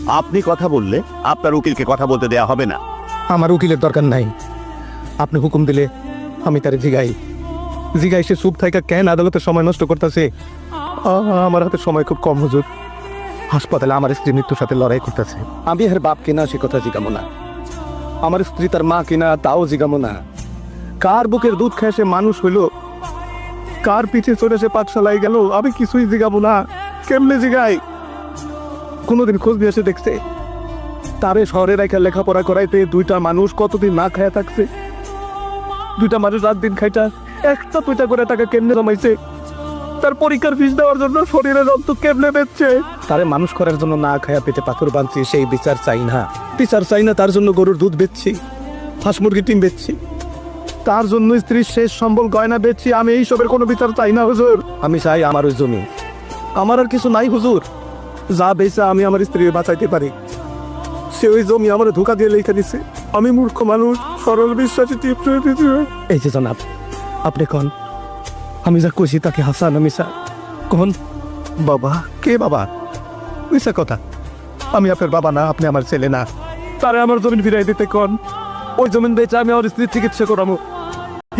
আপনি কথা বললে আপনার উকিলকে কথা বলতে দেয়া হবে না। আমার উকিলের দরকার নাই, আপনি হুকুম দিলে আমি তারে জিগাই সে চুপ থাকা কেন আদালতে সময় নষ্ট করতেছে। আমার হাতে সময় খুব কম হুজুর, হাসপাতালে আমার স্ত্রী মৃত্যুর সাথে লড়াই করতেছে। আমি এর বাপ কিনা সে কথা জিগামো না, আমার স্ত্রী তার মা কিনা তাও জিগামো না। কার বুকের দুধ খেয়ে সে মানুষ হইল, কার পিঠে চড়ে সে পাঠশালায় গেল, আমি কিছুই জিগাবো না। কেমনে জিগাই? কোনোদিন খোঁজ দিয়ে এসে দেখছে তারে শহরে রেখে লেখাপড়া করাইতে দুইটা মানুষ কতদিন না খায়া থাকছে? দুইটা মানুষ রাত দিন খাইটা একটা দুইটা করে টাকা কেমনে জমাইছে? তার পরীক্ষার ফিস দেওয়ার জন্য শরীরের রক্ত কেমনে বেচছে? তারে মানুষ করার জন্য না খায়া পেটে পাথর বাঁধছি, সেই বিচার চাই না। বিচার চাই না, তার জন্য গরুর দুধ বেচছি, হাঁস মুরগির ডিম বেচছি, তার জন্য স্ত্রীর শেষ সম্বল গয়না বেচছি। আমি এইসবের কোনো বিচার চাই না হুজুর। আমি চাই আমার ওই জমি, আমার আর কিছু নাই হুজুর। যা বেচা আমি আমার স্ত্রীর বাঁচাইতে পারি, সে ওই জমি আমার ধোকা দিয়ে লেখা দিছে। আমি মূর্খ মানুষ, সরল বিশ্বাসী টিপ দিতে। এই যে জনাব, আপনি কোন আমি যা কইছি তাকে হাসান মিশা কোন? বাবা কে বাবা? মিশা কথা, আমি আপনার বাবা না, আপনি আমার ছেলে না। তারে আমার জমিন ফিরাই দিতে কোন। ওই জমিন বেচে আমি আমার স্ত্রীর চিকিৎসা করাবো।